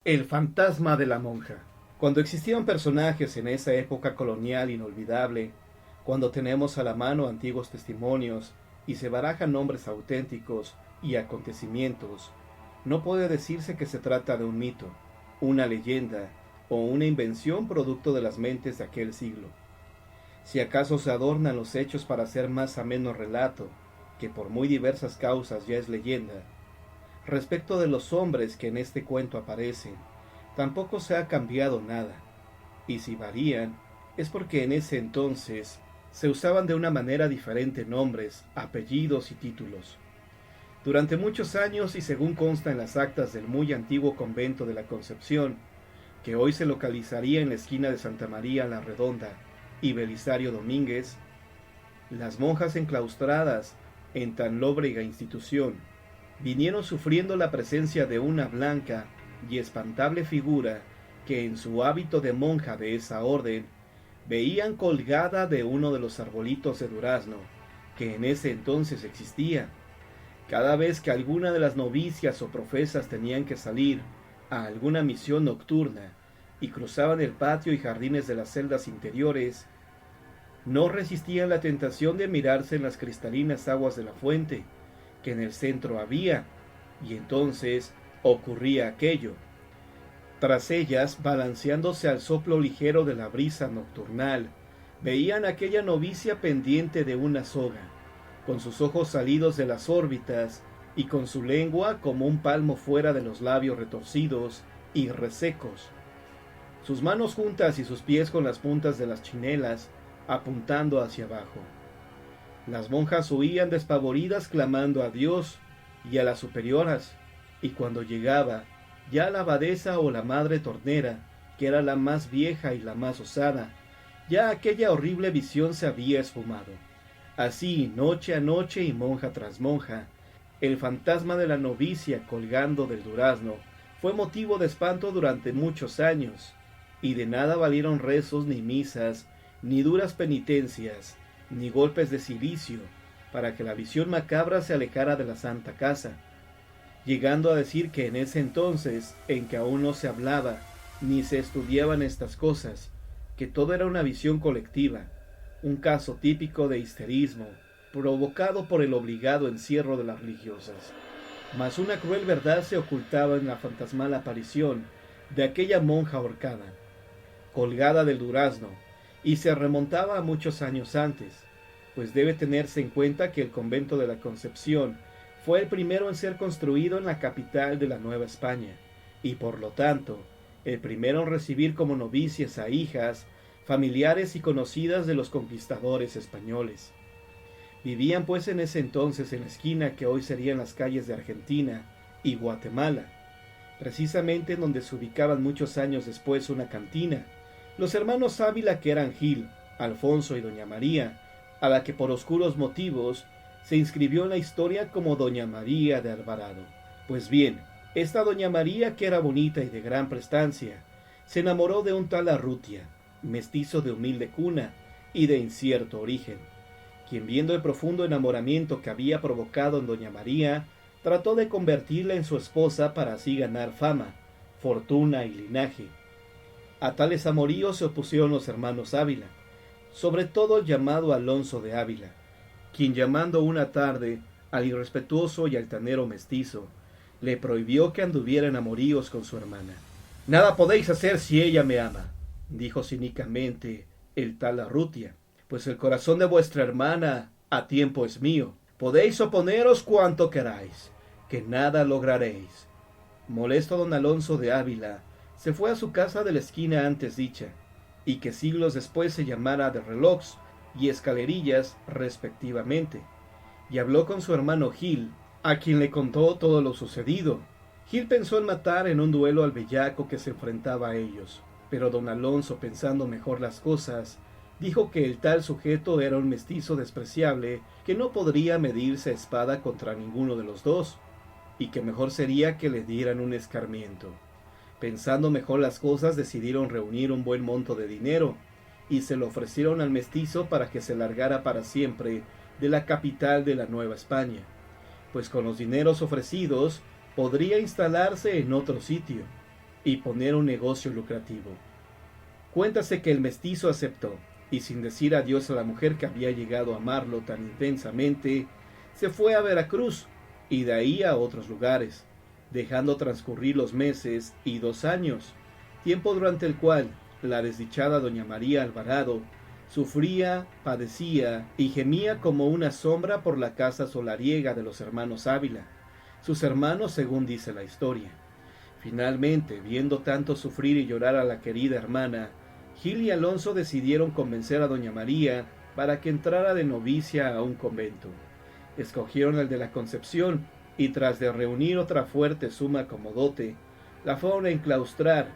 El fantasma de la monja. Cuando existían personajes en esa época colonial inolvidable, cuando tenemos a la mano antiguos testimonios y se barajan nombres auténticos y acontecimientos, no puede decirse que se trata de un mito, una leyenda o una invención producto de las mentes de aquel siglo. Si acaso se adornan los hechos para hacer más ameno relato, que por muy diversas causas ya es leyenda, respecto de los hombres que en este cuento aparecen, tampoco se ha cambiado nada, y si varían, es porque en ese entonces se usaban de una manera diferente nombres, apellidos y títulos. Durante muchos años, y según consta en las actas del muy antiguo convento de la Concepción, que hoy se localizaría en la esquina de Santa María la Redonda y Belisario Domínguez, las monjas enclaustradas en tan lóbrega institución vinieron sufriendo la presencia de una blanca y espantable figura que en su hábito de monja de esa orden veían colgada de uno de los arbolitos de durazno que en ese entonces existía. Cada vez que alguna de las novicias o profesas tenían que salir a alguna misión nocturna y cruzaban el patio y jardines de las celdas interiores, no resistían la tentación de mirarse en las cristalinas aguas de la fuente que en el centro había, y entonces ocurría aquello. Tras ellas, balanceándose al soplo ligero de la brisa nocturnal, veían aquella novicia pendiente de una soga, con sus ojos salidos de las órbitas y con su lengua como un palmo fuera de los labios retorcidos y resecos, sus manos juntas y sus pies con las puntas de las chinelas apuntando hacia abajo. Las monjas huían despavoridas clamando a Dios y a las superioras, y cuando llegaba ya la abadesa o la madre tornera, que era la más vieja y la más osada, ya aquella horrible visión se había esfumado. Así, noche a noche y monja tras monja, el fantasma de la novicia colgando del durazno fue motivo de espanto durante muchos años, y de nada valieron rezos ni misas, ni duras penitencias, ni golpes de cilicio, para que la visión macabra se alejara de la santa casa, llegando a decir que en ese entonces, en que aún no se hablaba, ni se estudiaban estas cosas, que todo era una visión colectiva, un caso típico de histerismo, provocado por el obligado encierro de las religiosas. Mas una cruel verdad se ocultaba en la fantasmal aparición de aquella monja ahorcada, colgada del durazno, y se remontaba a muchos años antes, pues debe tenerse en cuenta que el convento de la Concepción fue el primero en ser construido en la capital de la Nueva España, y por lo tanto, el primero en recibir como novicias a hijas, familiares y conocidas de los conquistadores españoles. Vivían pues en ese entonces en la esquina que hoy serían las calles de Argentina y Guatemala, precisamente en donde se ubicaban muchos años después una cantina, los hermanos Ávila, que eran Gil, Alfonso y doña María, a la que por oscuros motivos se inscribió en la historia como doña María de Alvarado. Pues bien, esta doña María, que era bonita y de gran prestancia, se enamoró de un tal Arrutia, mestizo de humilde cuna y de incierto origen, quien, viendo el profundo enamoramiento que había provocado en doña María, trató de convertirla en su esposa para así ganar fama, fortuna y linaje. A tales amoríos se opusieron los hermanos Ávila, sobre todo el llamado Alonso de Ávila, quien, llamando una tarde al irrespetuoso y altanero mestizo, le prohibió que anduviera en amoríos con su hermana. «Nada podéis hacer si ella me ama», dijo cínicamente el tal Arrutia, «pues el corazón de vuestra hermana a tiempo es mío. Podéis oponeros cuanto queráis, que nada lograréis». Molesto don Alonso de Ávila se fue a su casa de la esquina antes dicha, y que siglos después se llamara de Relojes y Escalerillas respectivamente, y habló con su hermano Gil, a quien le contó todo lo sucedido. Gil pensó en matar en un duelo al bellaco que se enfrentaba a ellos, pero don Alonso, pensando mejor las cosas, dijo que el tal sujeto era un mestizo despreciable que no podría medirse a espada contra ninguno de los dos, y que mejor sería que le dieran un escarmiento. Pensando mejor las cosas, decidieron reunir un buen monto de dinero, y se lo ofrecieron al mestizo para que se largara para siempre de la capital de la Nueva España, pues con los dineros ofrecidos podría instalarse en otro sitio, y poner un negocio lucrativo. Cuéntase que el mestizo aceptó, y sin decir adiós a la mujer que había llegado a amarlo tan intensamente, se fue a Veracruz y de ahí a otros lugares, dejando transcurrir los meses y 2 años, tiempo durante el cual la desdichada doña María Alvarado sufría, padecía y gemía como una sombra por la casa solariega de los hermanos Ávila, sus hermanos según dice la historia. Finalmente, viendo tanto sufrir y llorar a la querida hermana, Gil y Alonso decidieron convencer a doña María para que entrara de novicia a un convento. Escogieron el de la Concepción y tras de reunir otra fuerte suma como dote, la fueron a enclaustrar,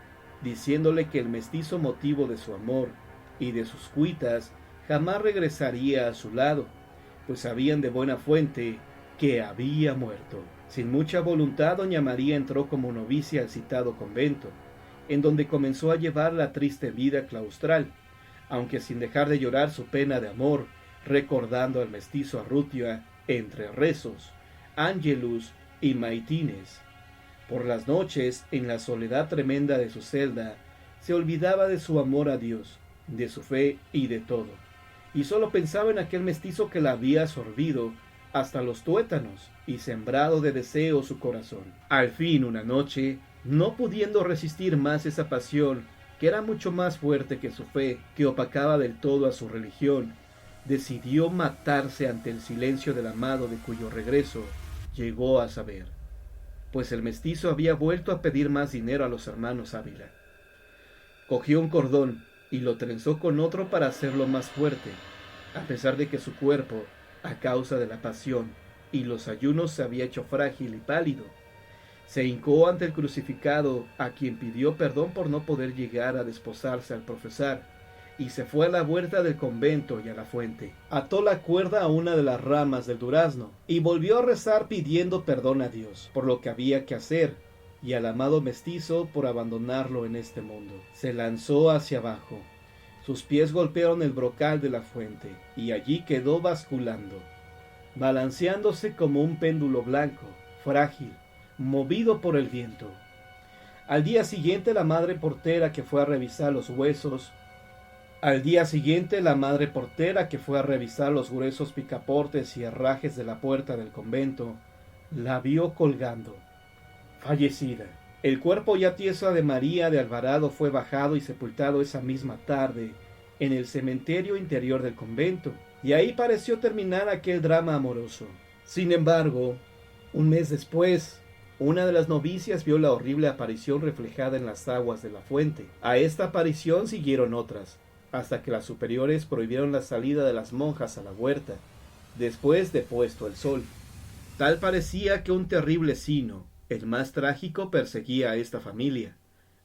diciéndole que el mestizo motivo de su amor y de sus cuitas jamás regresaría a su lado, pues sabían de buena fuente que había muerto. Sin mucha voluntad, doña María entró como novicia al citado convento, en donde comenzó a llevar la triste vida claustral, aunque sin dejar de llorar su pena de amor, recordando al mestizo Arrutia entre rezos, ángelus y maitines. Por las noches, en la soledad tremenda de su celda, se olvidaba de su amor a Dios, de su fe y de todo, y solo pensaba en aquel mestizo que la había absorbido hasta los tuétanos y sembrado de deseo su corazón. Al fin, una noche, no pudiendo resistir más esa pasión, que era mucho más fuerte que su fe, que opacaba del todo a su religión, decidió matarse ante el silencio del amado de cuyo regreso llegó a saber, pues el mestizo había vuelto a pedir más dinero a los hermanos Ávila. Cogió un cordón y lo trenzó con otro para hacerlo más fuerte, a pesar de que su cuerpo, a causa de la pasión y los ayunos, se había hecho frágil y pálido. Se hincó ante el crucificado, a quien pidió perdón por no poder llegar a desposarse al profesar, y se fue a la huerta del convento y a la fuente. Ató la cuerda a una de las ramas del durazno, y volvió a rezar pidiendo perdón a Dios por lo que había que hacer, y al amado mestizo por abandonarlo en este mundo. Se lanzó hacia abajo. Sus pies golpearon el brocal de la fuente, y allí quedó basculando, balanceándose como un péndulo blanco, frágil, movido por el viento. Al día siguiente la madre portera que fue a revisar los gruesos picaportes y herrajes de la puerta del convento, la vio colgando, fallecida. El cuerpo ya tieso de María de Alvarado fue bajado y sepultado esa misma tarde en el cementerio interior del convento, y ahí pareció terminar aquel drama amoroso. Sin embargo, un mes después, una de las novicias vio la horrible aparición reflejada en las aguas de la fuente. A esta aparición siguieron otras, hasta que las superiores prohibieron la salida de las monjas a la huerta, después de puesto el sol. Tal parecía que un terrible sino, el más trágico, perseguía a esta familia.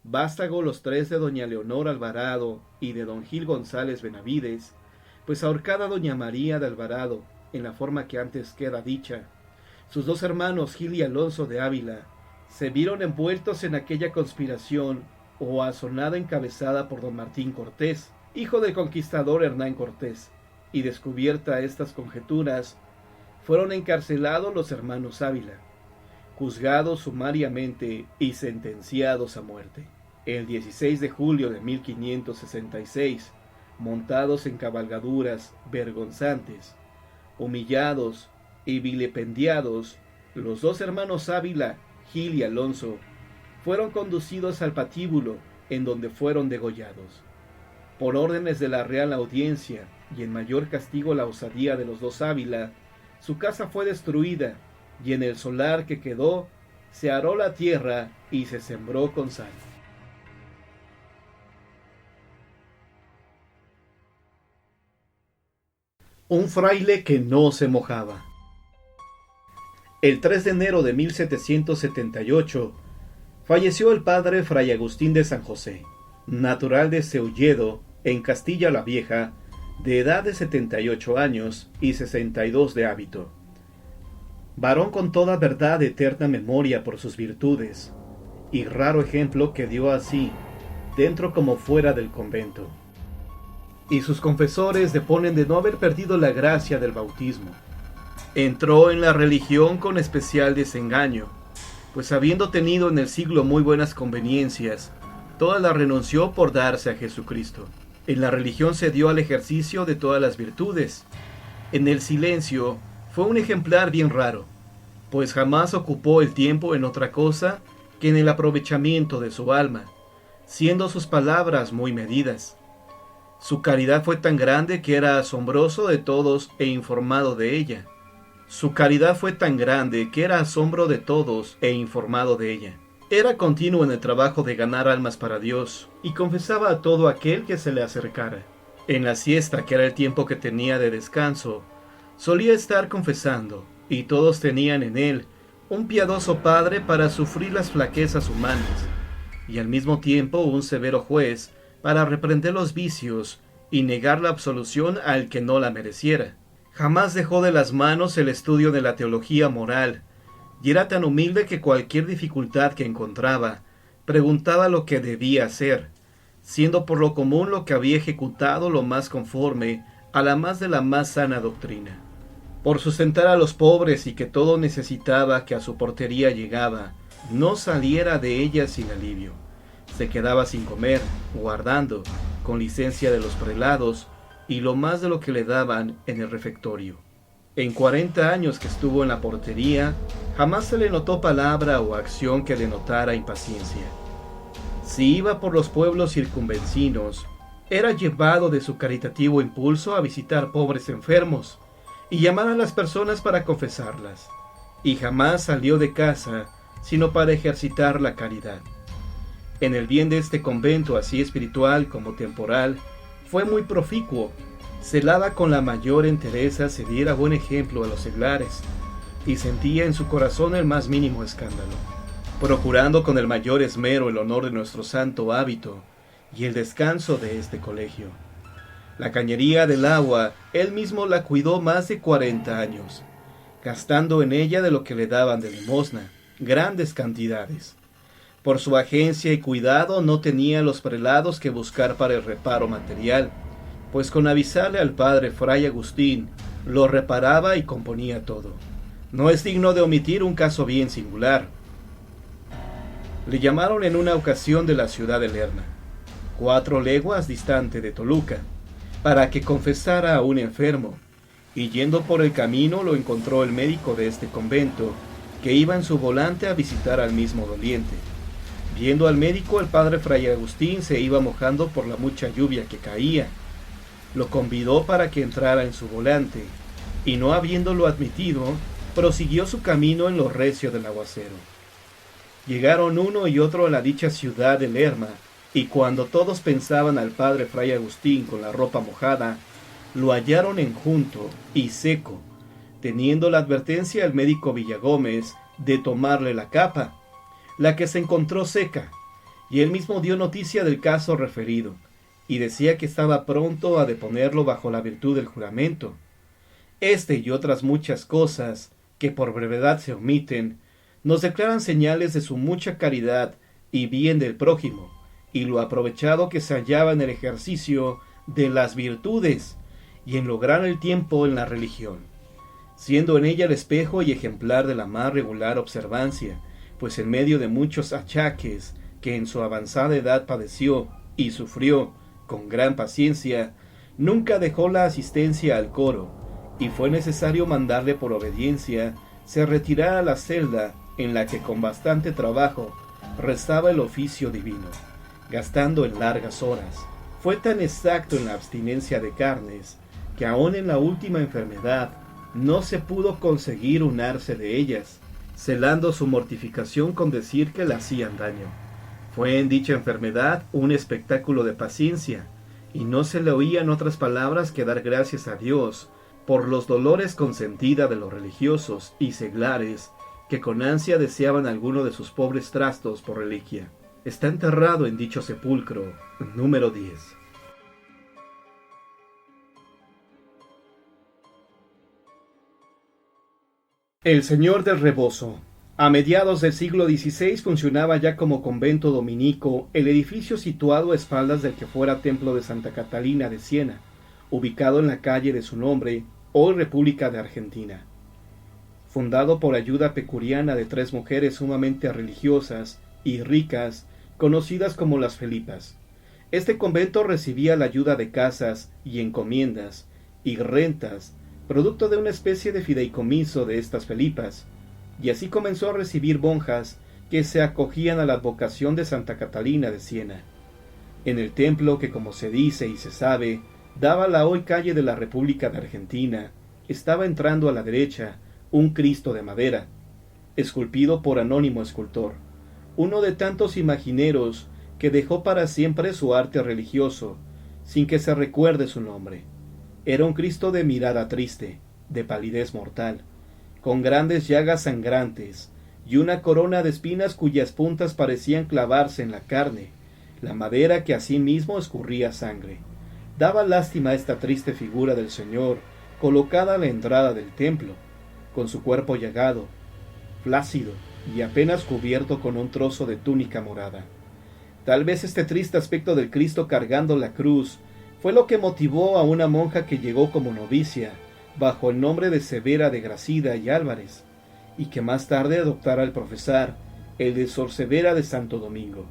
Vástago los 3 de doña Leonor Alvarado y de don Gil González Benavides, pues ahorcada doña María de Alvarado, en la forma que antes queda dicha, sus 2 hermanos Gil y Alonso de Ávila se vieron envueltos en aquella conspiración o asonada encabezada por don Martín Cortés, hijo del conquistador Hernán Cortés, y descubierta estas conjeturas, fueron encarcelados los hermanos Ávila, juzgados sumariamente y sentenciados a muerte. El 16 de julio de 1566, montados en cabalgaduras vergonzantes, humillados y vilipendiados, los 2 hermanos Ávila, Gil y Alonso, fueron conducidos al patíbulo, en donde fueron degollados. Por órdenes de la Real Audiencia, y en mayor castigo la osadía de los 2 Ávila, su casa fue destruida, y en el solar que quedó se aró la tierra y se sembró con sal. Un fraile que no se mojaba. El 3 de enero de 1778 falleció el padre Fray Agustín de San José, natural de Seulledo, en Castilla la Vieja, de edad de 78 años y 62 de hábito. Varón con toda verdad de eterna memoria por sus virtudes, y raro ejemplo que dio así, dentro como fuera del convento. Y sus confesores deponen de no haber perdido la gracia del bautismo. Entró en la religión con especial desengaño, pues habiendo tenido en el siglo muy buenas conveniencias, todas las renunció por darse a Jesucristo. En la religión se dio al ejercicio de todas las virtudes. En el silencio fue un ejemplar bien raro, pues jamás ocupó el tiempo en otra cosa que en el aprovechamiento de su alma, siendo sus palabras muy medidas. Su caridad fue tan grande que era asombroso de todos e informado de ella. Su caridad fue tan grande que era asombro de todos e informado de ella. Era continuo en el trabajo de ganar almas para Dios, y confesaba a todo aquel que se le acercara. En la siesta, que era el tiempo que tenía de descanso, solía estar confesando, y todos tenían en él un piadoso padre para sufrir las flaquezas humanas, y al mismo tiempo un severo juez para reprender los vicios y negar la absolución al que no la mereciera. Jamás dejó de las manos el estudio de la teología moral, y era tan humilde que cualquier dificultad que encontraba, preguntaba lo que debía hacer, siendo por lo común lo que había ejecutado lo más conforme a la más sana doctrina. Por sustentar a los pobres y que todo necesitaba que a su portería llegaba, no saliera de ella sin alivio. Se quedaba sin comer, guardando, con licencia de los prelados, y lo más de lo que le daban en el refectorio. En 40 años que estuvo en la portería, jamás se le notó palabra o acción que denotara impaciencia. Si iba por los pueblos circunvecinos, era llevado de su caritativo impulso a visitar pobres enfermos y llamar a las personas para confesarlas, y jamás salió de casa sino para ejercitar la caridad. En el bien de este convento, así espiritual como temporal, fue muy proficuo. Celaba con la mayor entereza se diera buen ejemplo a los seglares, y sentía en su corazón el más mínimo escándalo, procurando con el mayor esmero el honor de nuestro santo hábito y el descanso de este colegio. La cañería del agua, él mismo la cuidó más de 40 años, gastando en ella de lo que le daban de limosna, grandes cantidades. Por su agencia y cuidado no tenía los prelados que buscar para el reparo material, pues con avisarle al padre Fray Agustín, lo reparaba y componía todo. No es digno de omitir un caso bien singular. Le llamaron en una ocasión de la ciudad de Lerna, 4 leguas distante de Toluca, para que confesara a un enfermo, y yendo por el camino lo encontró el médico de este convento, que iba en su volante a visitar al mismo doliente. Viendo al médico, el padre Fray Agustín se iba mojando por la mucha lluvia que caía. Lo convidó para que entrara en su volante, y no habiéndolo admitido, prosiguió su camino en lo recio del aguacero. Llegaron uno y otro a la dicha ciudad de Lerma, y cuando todos pensaban al padre Fray Agustín con la ropa mojada, lo hallaron enjunto y seco, teniendo la advertencia el médico Villagómez de tomarle la capa, la que se encontró seca, y él mismo dio noticia del caso referido, y decía que estaba pronto a deponerlo bajo la virtud del juramento. Este y otras muchas cosas, que por brevedad se omiten, nos declaran señales de su mucha caridad y bien del prójimo, y lo aprovechado que se hallaba en el ejercicio de las virtudes, y en lograr el tiempo en la religión, siendo en ella el espejo y ejemplar de la más regular observancia, pues en medio de muchos achaques que en su avanzada edad padeció y sufrió con gran paciencia, nunca dejó la asistencia al coro, y fue necesario mandarle por obediencia se retirara a la celda en la que con bastante trabajo rezaba el oficio divino, gastando en largas horas. Fue tan exacto en la abstinencia de carnes, que aun en la última enfermedad no se pudo conseguir unarse de ellas, celando su mortificación con decir que le hacían daño. Fue en dicha enfermedad un espectáculo de paciencia, y no se le oían otras palabras que dar gracias a Dios por los dolores consentida de los religiosos y seglares que con ansia deseaban alguno de sus pobres trastos por reliquia. Está enterrado en dicho sepulcro, número 10. El Señor del Rebozo. A mediados del siglo XVI funcionaba ya como convento dominico el edificio situado a espaldas del que fuera templo de Santa Catalina de Siena, ubicado en la calle de su nombre, hoy República de Argentina. fundado por ayuda pecuriana de 3 mujeres sumamente religiosas y ricas, conocidas como las Felipas. Este convento recibía la ayuda de casas y encomiendas y rentas, producto de una especie de fideicomiso de estas Felipas, y así comenzó a recibir monjas que se acogían a la advocación de Santa Catalina de Siena. En el templo que, como se dice y se sabe, daba a la hoy calle de la República de Argentina, estaba entrando a la derecha un Cristo de madera, esculpido por anónimo escultor, uno de tantos imagineros que dejó para siempre su arte religioso, sin que se recuerde su nombre. Era un Cristo de mirada triste, de palidez mortal, con grandes llagas sangrantes, y una corona de espinas cuyas puntas parecían clavarse en la carne, la madera que asimismo escurría sangre. Daba lástima esta triste figura del Señor, colocada a la entrada del templo, con su cuerpo llagado, flácido y apenas cubierto con un trozo de túnica morada. Tal vez este triste aspecto del Cristo cargando la cruz fue lo que motivó a una monja que llegó como novicia, bajo el nombre de Severa de Gracida y Álvarez, y que más tarde adoptara al profesar el de Sor Severa de Santo Domingo.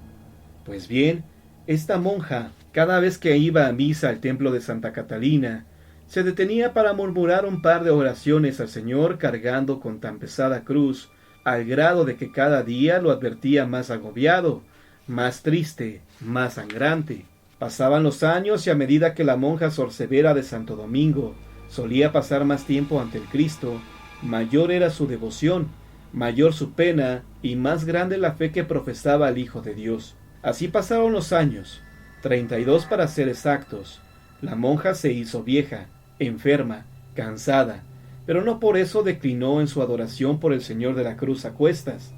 Pues bien, esta monja, cada vez que iba a misa al templo de Santa Catalina, se detenía para murmurar un par de oraciones al Señor cargando con tan pesada cruz, al grado de que cada día lo advertía más agobiado, más triste, más sangrante. Pasaban los años y a medida que la monja Sor Severa de Santo Domingo solía pasar más tiempo ante el Cristo, mayor era su devoción, mayor su pena y más grande la fe que profesaba al Hijo de Dios. Así pasaron los años, 32 para ser exactos. La monja se hizo vieja, enferma, cansada, pero no por eso declinó en su adoración por el Señor de la Cruz a cuestas,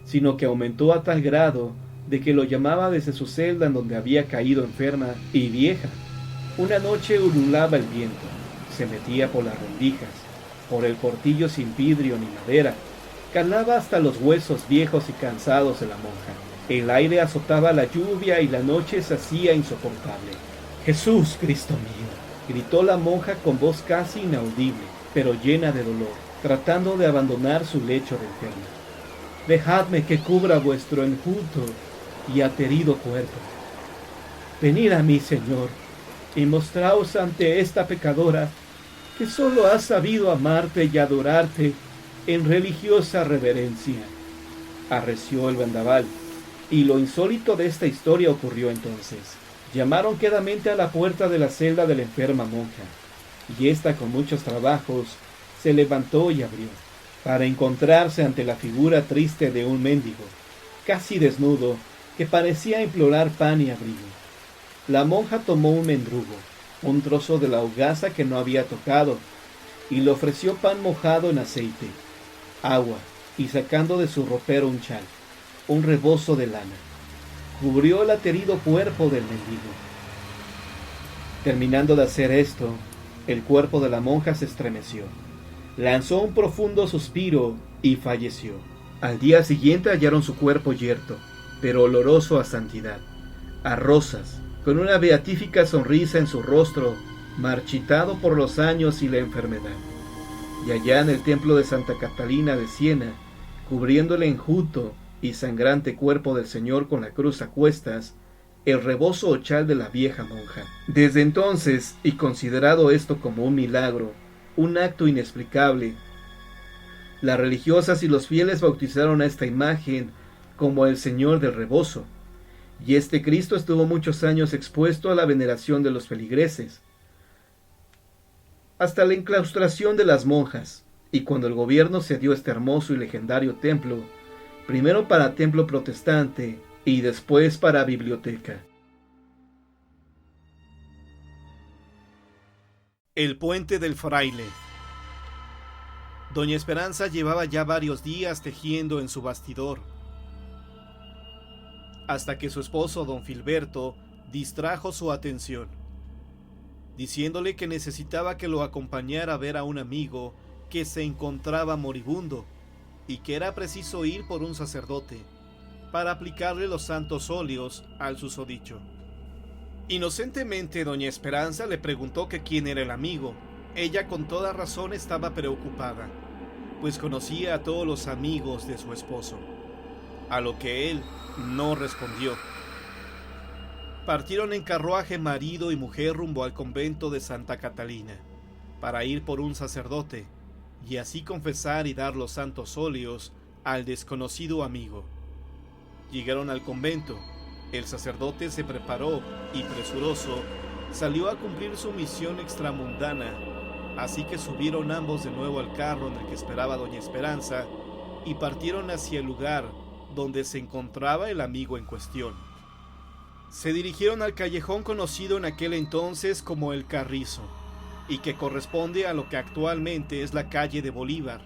sino que aumentó a tal grado de que lo llamaba desde su celda en donde había caído enferma y vieja. Una noche ululaba el viento, se metía por las rendijas, por el portillo sin vidrio ni madera, calaba hasta los huesos viejos y cansados de la monja. El aire azotaba la lluvia y la noche se hacía insoportable. «Jesús, Cristo mío», gritó la monja con voz casi inaudible, pero llena de dolor, tratando de abandonar su lecho de enferma. «Dejadme que cubra vuestro enjuto y aterido cuerpo. Venid a mí, Señor, y mostraos ante esta pecadora que sólo ha sabido amarte y adorarte en religiosa reverencia». Arreció el vendaval, y lo insólito de esta historia ocurrió entonces. Llamaron quedamente a la puerta de la celda de la enferma monja, y ésta con muchos trabajos se levantó y abrió, para encontrarse ante la figura triste de un mendigo, casi desnudo, que parecía implorar pan y abrigo. La monja tomó un mendrugo, un trozo de la hogaza que no había tocado, y le ofreció pan mojado en aceite, agua, y sacando de su ropero un chal, un rebozo de lana, cubrió el aterido cuerpo del mendigo. Terminando de hacer esto, el cuerpo de la monja se estremeció, lanzó un profundo suspiro y falleció. Al día siguiente hallaron su cuerpo yerto, pero oloroso a santidad, a rosas, con una beatífica sonrisa en su rostro, marchitado por los años y la enfermedad. Y allá en el templo de Santa Catalina de Siena, cubriendo el enjuto y sangrante cuerpo del Señor con la cruz a cuestas, el rebozo o chal de la vieja monja. Desde entonces, y considerado esto como un milagro, un acto inexplicable, las religiosas y los fieles bautizaron a esta imagen como el Señor del Rebozo, y este Cristo estuvo muchos años expuesto a la veneración de los feligreses, hasta la enclaustración de las monjas, y cuando el gobierno cedió este hermoso y legendario templo, primero para templo protestante y después para biblioteca. El puente del fraile. Doña Esperanza llevaba ya varios días tejiendo en su bastidor, hasta que su esposo don Filberto distrajo su atención, diciéndole que necesitaba que lo acompañara a ver a un amigo que se encontraba moribundo, y que era preciso ir por un sacerdote para aplicarle los santos óleos al susodicho. Inocentemente doña Esperanza le preguntó que quién era el amigo. Ella con toda razón estaba preocupada, pues conocía a todos los amigos de su esposo, a lo que él no respondió. Partieron en carruaje marido y mujer rumbo al convento de Santa Catalina, para ir por un sacerdote, y así confesar y dar los santos óleos al desconocido amigo. Llegaron al convento. El sacerdote se preparó y, presuroso, salió a cumplir su misión extramundana, así que subieron ambos de nuevo al carro en el que esperaba doña Esperanza y partieron hacia el lugar donde se encontraba el amigo en cuestión. Se dirigieron al callejón conocido en aquel entonces como El Carrizo, y que corresponde a lo que actualmente es la calle de Bolívar.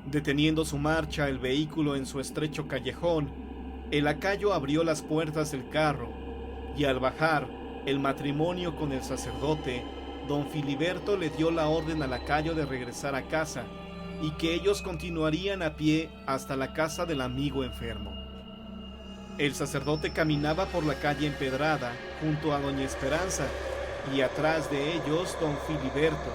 Deteniendo su marcha el vehículo en su estrecho callejón, el lacayo abrió las puertas del carro, y al bajar el matrimonio con el sacerdote, don Filiberto le dio la orden al lacayo de regresar a casa, y que ellos continuarían a pie hasta la casa del amigo enfermo. El sacerdote caminaba por la calle empedrada junto a doña Esperanza, y atrás de ellos don Filiberto,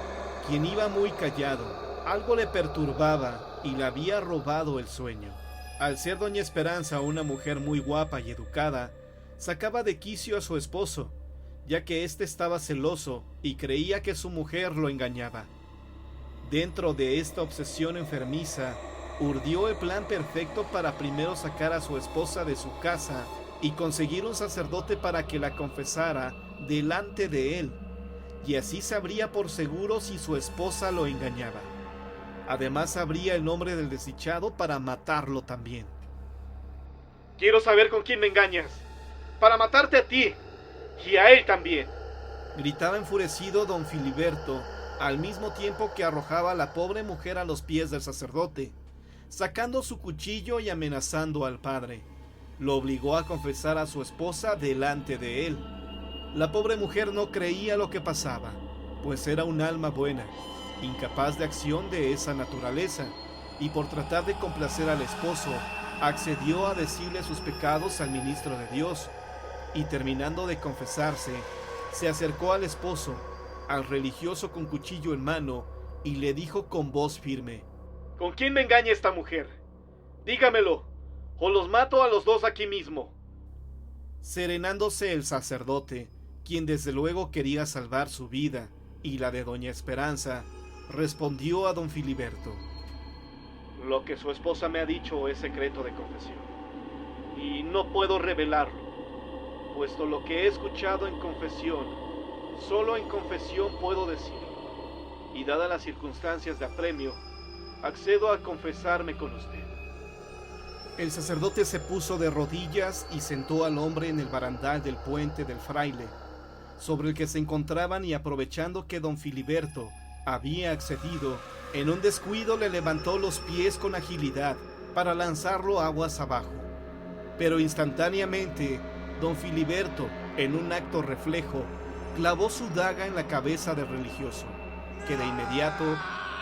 quien iba muy callado. Algo le perturbaba y le había robado el sueño. Al ser doña Esperanza una mujer muy guapa y educada, sacaba de quicio a su esposo, ya que éste estaba celoso y creía que su mujer lo engañaba. Dentro de esta obsesión enfermiza, urdió el plan perfecto para primero sacar a su esposa de su casa y conseguir un sacerdote para que la confesara delante de él, y así sabría por seguro si su esposa lo engañaba. Además sabría el nombre del desdichado para matarlo también. Quiero saber con quién me engañas, para matarte a ti y a él también, gritaba enfurecido don Filiberto, al mismo tiempo que arrojaba a la pobre mujer a los pies del sacerdote, sacando su cuchillo y amenazando al padre. Lo obligó a confesar a su esposa delante de él. La pobre mujer no creía lo que pasaba, pues era un alma buena, incapaz de acción de esa naturaleza, y por tratar de complacer al esposo, accedió a decirle sus pecados al ministro de Dios, y terminando de confesarse, se acercó al esposo, al religioso con cuchillo en mano, y le dijo con voz firme: ¿con quién me engaña esta mujer? Dígamelo, o los mato a los dos aquí mismo. Serenándose el sacerdote, quien desde luego quería salvar su vida y la de doña Esperanza, respondió a don Filiberto: lo que su esposa me ha dicho es secreto de confesión, y no puedo revelarlo, puesto lo que he escuchado en confesión, solo en confesión puedo decirlo, y dadas las circunstancias de apremio, accedo a confesarme con usted. El sacerdote se puso de rodillas y sentó al hombre en el barandal del puente del Fraile, sobre el que se encontraban, y aprovechando que don Filiberto había accedido, en un descuido le levantó los pies con agilidad para lanzarlo aguas abajo. Pero instantáneamente, don Filiberto, en un acto reflejo, clavó su daga en la cabeza del religioso, que de inmediato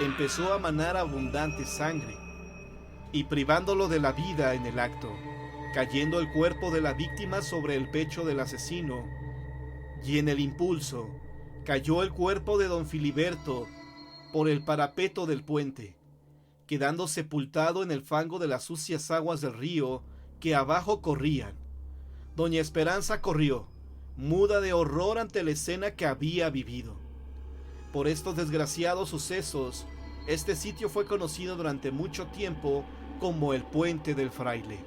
empezó a manar abundante sangre, y privándolo de la vida en el acto, cayendo el cuerpo de la víctima sobre el pecho del asesino, y en el impulso cayó el cuerpo de don Filiberto por el parapeto del puente, quedando sepultado en el fango de las sucias aguas del río que abajo corrían. Doña Esperanza corrió, muda de horror ante la escena que había vivido. Por estos desgraciados sucesos, este sitio fue conocido durante mucho tiempo como el Puente del Fraile.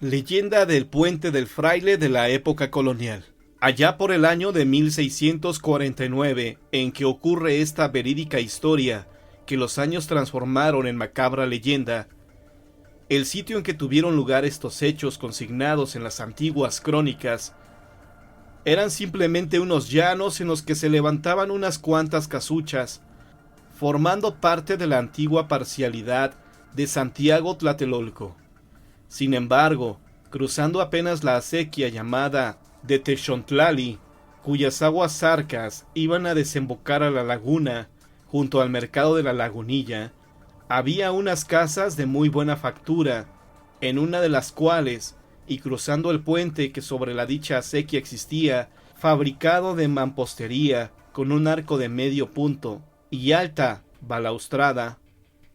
Leyenda del Puente del Fraile de la época colonial. Allá por el año de 1649, en que ocurre esta verídica historia que los años transformaron en macabra leyenda, el sitio en que tuvieron lugar estos hechos consignados en las antiguas crónicas eran simplemente unos llanos en los que se levantaban unas cuantas casuchas, formando parte de la antigua parcialidad de Santiago Tlatelolco. Sin embargo, cruzando apenas la acequia llamada de Texontlali, cuyas aguas zarcas iban a desembocar a la laguna junto al mercado de la Lagunilla, había unas casas de muy buena factura, en una de las cuales, y cruzando el puente que sobre la dicha acequia existía, fabricado de mampostería, con un arco de medio punto y alta balaustrada,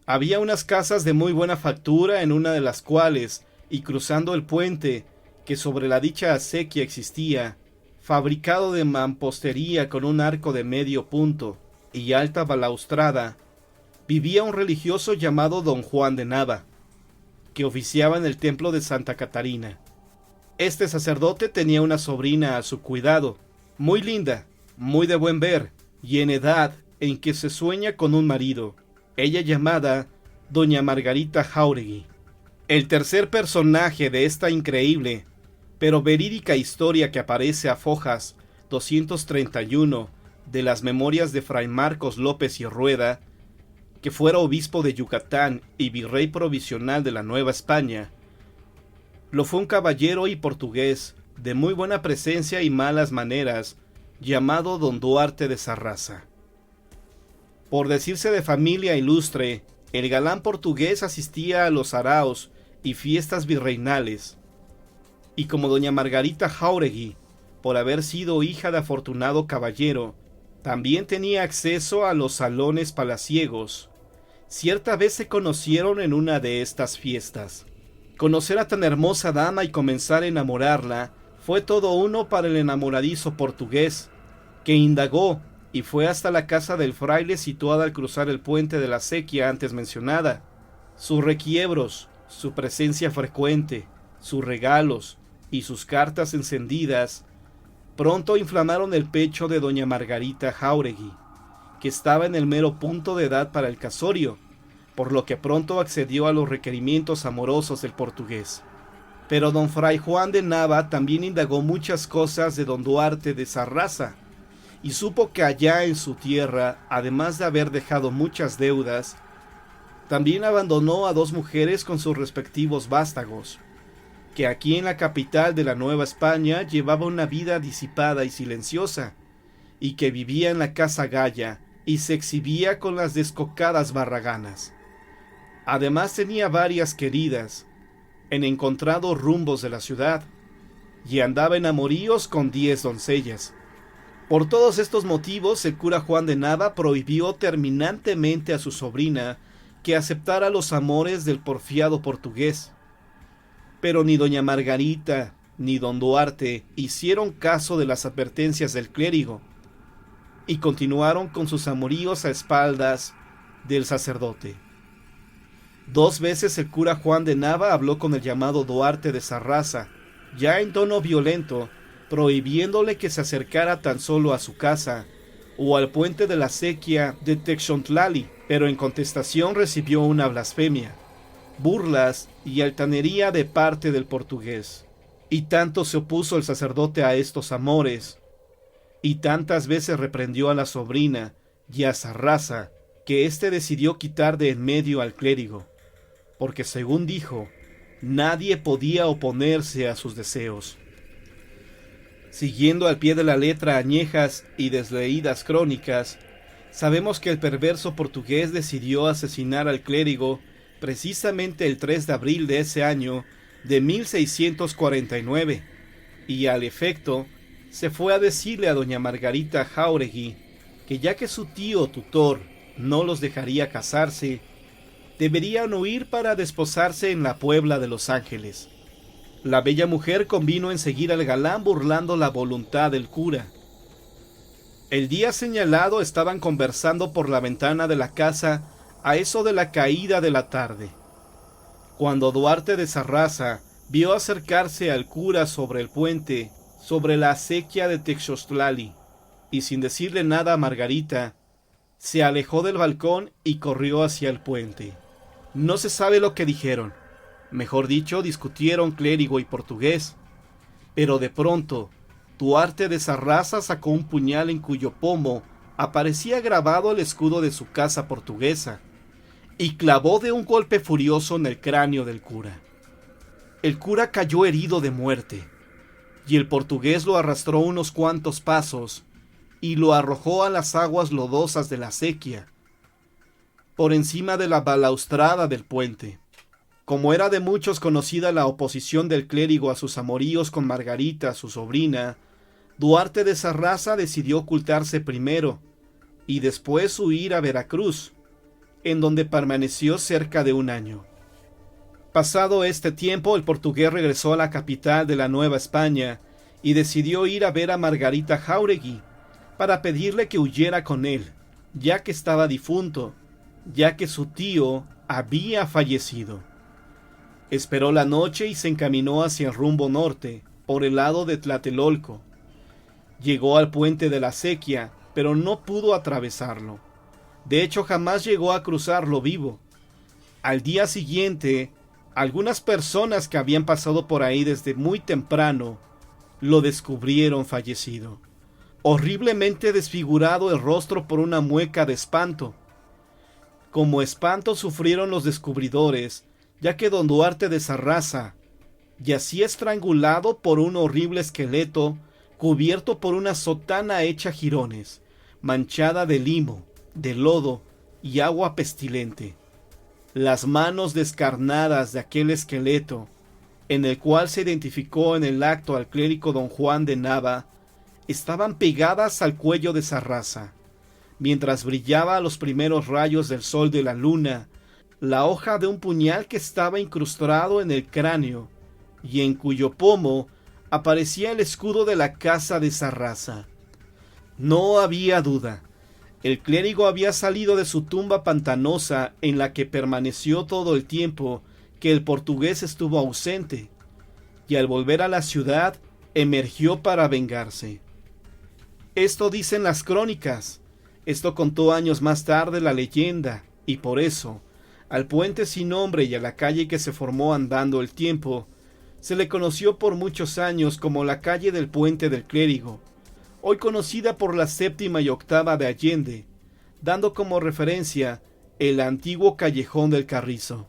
había unas casas de muy buena factura, en una de las cuales, y cruzando el puente que sobre la dicha acequia existía, fabricado de mampostería con un arco de medio punto y alta balaustrada, vivía un religioso llamado don Juan de Nava, que oficiaba en el templo de Santa Catarina. Este sacerdote tenía una sobrina a su cuidado, muy linda, muy de buen ver, y en edad en que se sueña con un marido, ella llamada doña Margarita Jáuregui. El tercer personaje de esta increíble pero verídica historia que aparece a fojas 231 de las memorias de Fray Marcos López y Rueda, que fuera obispo de Yucatán y virrey provisional de la Nueva España, lo fue un caballero y portugués de muy buena presencia y malas maneras, llamado don Duarte de Sarraza. Por decirse de familia ilustre, el galán portugués asistía a los araos y fiestas virreinales, y como doña Margarita Jáuregui, por haber sido hija de afortunado caballero, también tenía acceso a los salones palaciegos. Cierta vez se conocieron en una de estas fiestas. Conocer a tan hermosa dama y comenzar a enamorarla fue todo uno para el enamoradizo portugués, que indagó y fue hasta la casa del fraile situada al cruzar el puente de la acequia antes mencionada. Sus requiebros, su presencia frecuente, sus regalos y sus cartas encendidas pronto inflamaron el pecho de doña Margarita Jáuregui, que estaba en el mero punto de edad para el casorio, por lo que pronto accedió a los requerimientos amorosos del portugués. Pero don Fray Juan de Nava también indagó muchas cosas de don Duarte de Sarraza, y supo que allá en su tierra, además de haber dejado muchas deudas, también abandonó a 2 mujeres con sus respectivos vástagos, que aquí en la capital de la Nueva España llevaba una vida disipada y silenciosa, y que vivía en la Casa Gaya y se exhibía con las descocadas barraganas. Además tenía varias queridas en encontrados rumbos de la ciudad, y andaba en amoríos con 10 doncellas. Por todos estos motivos, el cura Juan de Nava prohibió terminantemente a su sobrina que aceptara los amores del porfiado portugués. Pero ni doña Margarita ni don Duarte hicieron caso de las advertencias del clérigo, y continuaron con sus amoríos a espaldas del sacerdote. 2 veces el cura Juan de Nava habló con el llamado Duarte de Sarraza, ya en tono violento, prohibiéndole que se acercara tan solo a su casa o al puente de la acequia de Texontlali, pero en contestación recibió una blasfemia, burlas y altanería de parte del portugués. Y tanto se opuso el sacerdote a estos amores, y tantas veces reprendió a la sobrina y a Sarraza, que éste decidió quitar de en medio al clérigo, porque según dijo, nadie podía oponerse a sus deseos. Siguiendo al pie de la letra añejas y desleídas crónicas, sabemos que el perverso portugués decidió asesinar al clérigo precisamente el 3 de abril de ese año de 1649, y al efecto se fue a decirle a doña Margarita Jáuregui que ya que su tío tutor no los dejaría casarse, deberían huir para desposarse en la Puebla de Los Ángeles. La bella mujer convino en seguir al galán burlando la voluntad del cura. El día señalado estaban conversando por la ventana de la casa a eso de la caída de la tarde, cuando Duarte de Sarraza vio acercarse al cura sobre el puente, sobre la acequia de Texostlali, y sin decirle nada a Margarita, se alejó del balcón y corrió hacia el puente. No se sabe lo que dijeron, mejor dicho, discutieron clérigo y portugués, pero de pronto Duarte de Sarraza sacó un puñal en cuyo pomo aparecía grabado el escudo de su casa portuguesa, y clavó de un golpe furioso en el cráneo del cura. El cura cayó herido de muerte, y el portugués lo arrastró unos cuantos pasos y lo arrojó a las aguas lodosas de la acequia, por encima de la balaustrada del puente. Como era de muchos conocida la oposición del clérigo a sus amoríos con Margarita, su sobrina, Duarte de Sarraza decidió ocultarse primero y después huir a Veracruz, en donde permaneció cerca de un año. Pasado este tiempo, el portugués regresó a la capital de la Nueva España y decidió ir a ver a Margarita Jáuregui para pedirle que huyera con él, ya que estaba difunto, ya que su tío había fallecido. Esperó la noche y se encaminó hacia el rumbo norte, por el lado de Tlatelolco. Llegó al puente de la Acequia, pero no pudo atravesarlo. De hecho, jamás llegó a cruzarlo vivo. Al día siguiente, algunas personas que habían pasado por ahí desde muy temprano lo descubrieron fallecido, horriblemente desfigurado el rostro por una mueca de espanto. Como espanto sufrieron los descubridores, ya que don Duarte de Sarraza yacía estrangulado por un horrible esqueleto cubierto por una sotana hecha jirones, manchada de limo, de lodo y agua pestilente. Las manos descarnadas de aquel esqueleto, en el cual se identificó en el acto al clérigo don Juan de Nava, estaban pegadas al cuello de Sarraza, mientras brillaba a los primeros rayos del sol de la luna la hoja de un puñal que estaba incrustado en el cráneo, y en cuyo pomo aparecía el escudo de la casa de Sarraza. No había duda. El clérigo había salido de su tumba pantanosa en la que permaneció todo el tiempo que el portugués estuvo ausente, y al volver a la ciudad emergió para vengarse. Esto dicen las crónicas, esto contó años más tarde la leyenda, y por eso, al puente sin nombre y a la calle que se formó andando el tiempo, se le conoció por muchos años como la calle del Puente del Clérigo, hoy conocida por la 7ª y 8ª de Allende, dando como referencia el antiguo callejón del Carrizo.